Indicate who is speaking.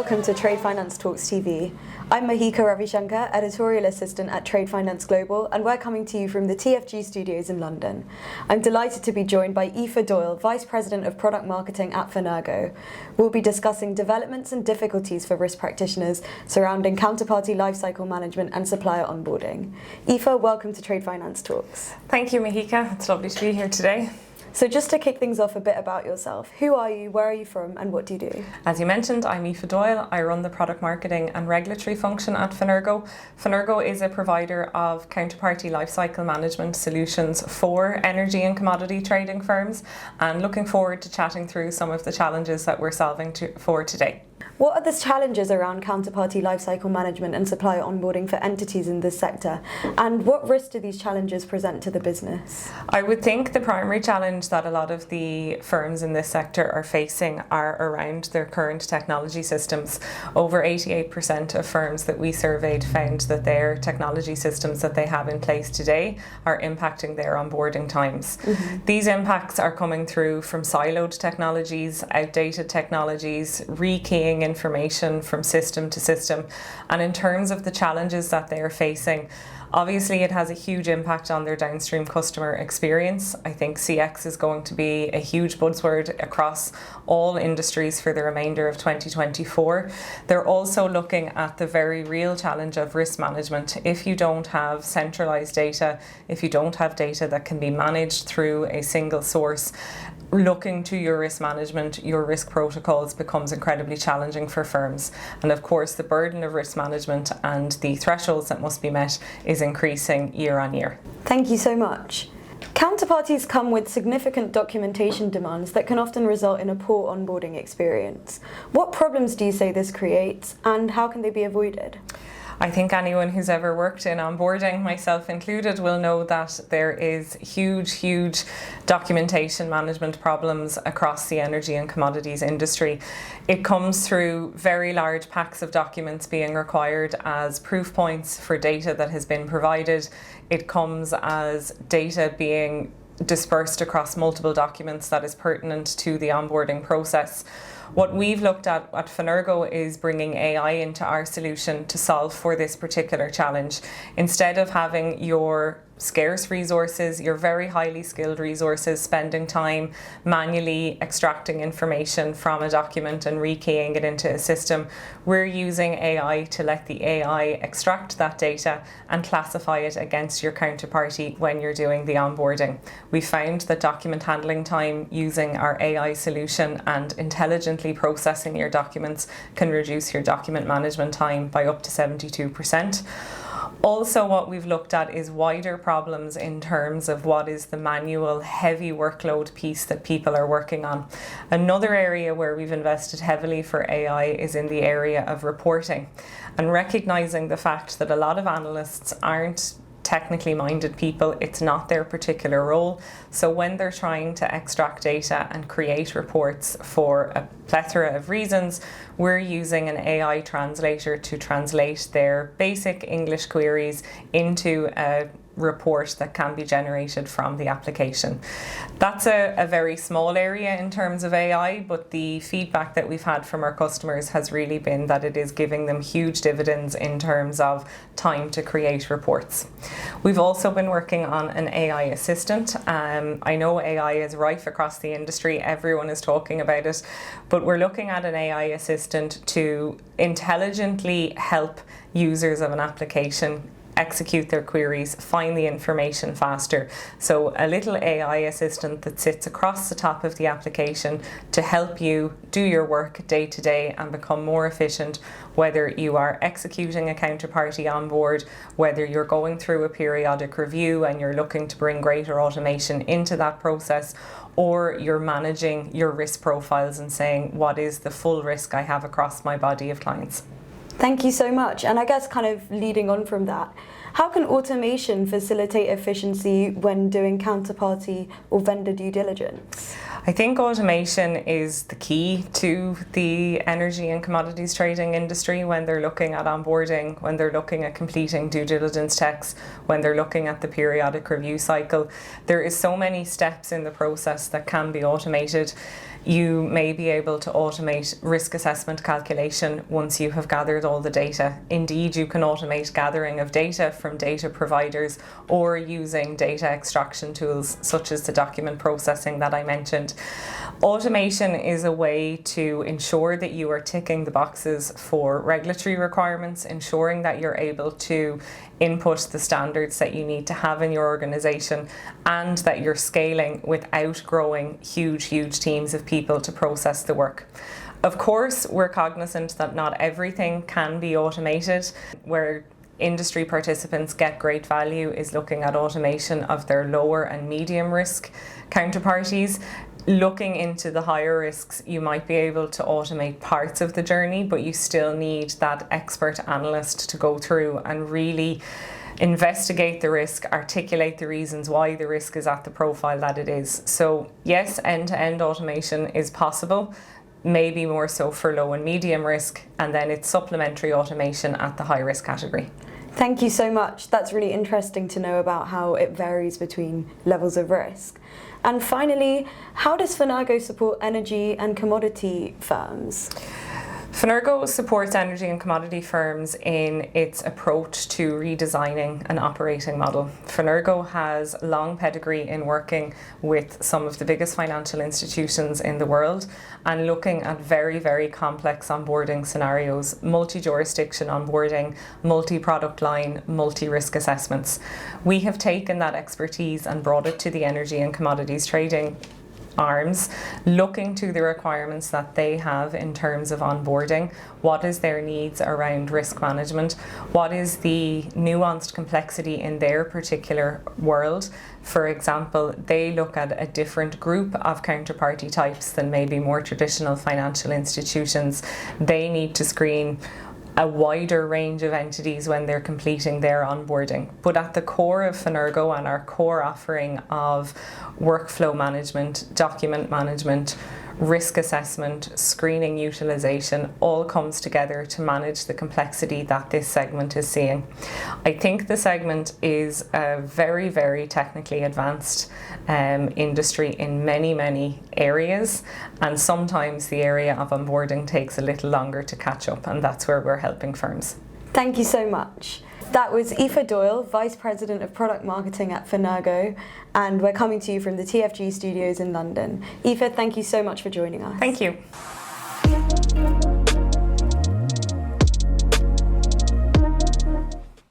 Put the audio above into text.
Speaker 1: welcome to Trade Finance Talks TV. I'm Mahika Ravi Shankar, Editorial Assistant at Trade Finance Global, and we're coming to you from the TFG studios in London. I'm delighted to be joined by Aoife Doyle, Vice President of Product Marketing at Fenergo. We'll be discussing developments and difficulties for risk practitioners surrounding counterparty lifecycle management and supplier onboarding. Aoife, welcome to Trade Finance Talks.
Speaker 2: Thank you, Mahika. It's lovely to be here today.
Speaker 1: So just to kick things off, a bit about yourself. Who are you, where are you from, and what do you do?
Speaker 2: As you mentioned, I'm Aoife Doyle. I run the product marketing and regulatory function at Fenergo. Fenergo is a provider of counterparty lifecycle management solutions for energy and commodity trading firms, and looking forward to chatting through some of the challenges that we're solving for today.
Speaker 1: What are the challenges around counterparty lifecycle management and supplier onboarding for entities in this sector? And what risks do these challenges present to the business?
Speaker 2: I would think the primary challenge that a lot of the firms in this sector are facing are around their current technology systems. Over 88% of firms that we surveyed found that their technology systems that they have in place today are impacting their onboarding times. These impacts are coming through from siloed technologies, outdated technologies, rekeying information from system to system. And in terms of the challenges that they are facing, obviously it has a huge impact on their downstream customer experience. I think CX is going to be a huge buzzword across all industries for the remainder of 2024. They're also looking at the very real challenge of risk management. If you don't have centralized data, if you don't have data that can be managed through a single source, looking to your risk management, your risk protocols becomes incredibly challenging for firms. And of course, the burden of risk management and the thresholds that must be met is increasing year on year.
Speaker 1: Thank you so much. Counterparties come with significant documentation demands that can often result in a poor onboarding experience. What problems do you say this creates, and how can they be avoided?
Speaker 2: I think anyone who's ever worked in onboarding, myself included, will know that there is huge documentation management problems across the energy and commodities industry. It comes through very large packs of documents being required as proof points for data that has been provided. It comes as data being dispersed across multiple documents that is pertinent to the onboarding process. What we've looked at Fenergo is bringing AI into our solution to solve for this particular challenge. Instead of having your scarce resources, your very highly skilled resources spending time manually extracting information from a document and rekeying it into a system, we're using AI to let the AI extract that data and classify it against your counterparty when you're doing the onboarding. We found that document handling time using our AI solution and intelligently processing your documents can reduce your document management time by up to 72%. Also, what we've looked at is wider problems in terms of what is the manual heavy workload piece that people are working on. Another area where we've invested heavily for AI is in the area of reporting, and recognizing the fact that a lot of analysts aren't technically minded people. It's not their particular role. So when they're trying to extract data and create reports for a plethora of reasons, we're using an AI translator to translate their basic English queries into a report that can be generated from the application. That's a very small area in terms of AI, but the feedback that we've had from our customers has really been that it is giving them huge dividends in terms of time to create reports. We've also been working on an AI assistant. I know AI is rife across the industry, everyone is talking about it, but we're looking at an AI assistant to intelligently help users of an application execute their queries, find the information faster. So a little AI assistant that sits across the top of the application to help you do your work day to day and become more efficient, whether you are executing a counterparty on board, whether you're going through a periodic review and you're looking to bring greater automation into that process, or you're managing your risk profiles and saying, what is the full risk I have across my body of clients?
Speaker 1: Thank you so much. And I guess kind of leading on from that, how can automation facilitate efficiency when doing counterparty or vendor due diligence?
Speaker 2: I think automation is the key to the energy and commodities trading industry when they're looking at onboarding, when they're looking at completing due diligence checks, when they're looking at the periodic review cycle. There is so many steps in the process that can be automated. You may be able to automate risk assessment calculation once you have gathered all the data. Indeed, you can automate gathering of data from data providers or using data extraction tools such as the document processing that I mentioned. Automation is a way to ensure that you are ticking the boxes for regulatory requirements, ensuring that you're able to input the standards that you need to have in your organisation, and that you're scaling without growing huge teams of people to process the work. Of course, we're cognizant that not everything can be automated. Where industry participants get great value is looking at automation of their lower and medium risk counterparties. Looking into the higher risks, you might be able to automate parts of the journey, but you still need that expert analyst to go through and really investigate the risk, articulate the reasons why the risk is at the profile that it is. So yes, end-to-end automation is possible, maybe more so for low and medium risk, and then it's supplementary automation at the high risk category.
Speaker 1: Thank you so much. That's really interesting to know about how it varies between levels of risk. And finally, how does Fenergo support energy and commodity firms?
Speaker 2: Fenergo supports energy and commodity firms in its approach to redesigning an operating model. Fenergo has long pedigree in working with some of the biggest financial institutions in the world and looking at very complex onboarding scenarios, multi-jurisdiction onboarding, multi-product line, multi-risk assessments. We have taken that expertise and brought it to the energy and commodities trading arms, looking to the requirements that they have in terms of onboarding. What is their needs around risk management? What is the nuanced complexity in their particular world? For example, they look at a different group of counterparty types than maybe more traditional financial institutions. They need to screen a wider range of entities when they're completing their onboarding. But at the core of Fenergo and our core offering of workflow management, document management, risk assessment, screening utilisation, all comes together to manage the complexity that this segment is seeing. I think the segment is a very technically advanced industry in many areas, and sometimes the area of onboarding takes a little longer to catch up, and that's where we're helping firms.
Speaker 1: Thank you so much. That was Aoife Doyle, Vice President of Product Marketing at Fenergo, and we're coming to you from the TFG studios in London. Aoife, thank you so much for joining us.
Speaker 2: Thank you.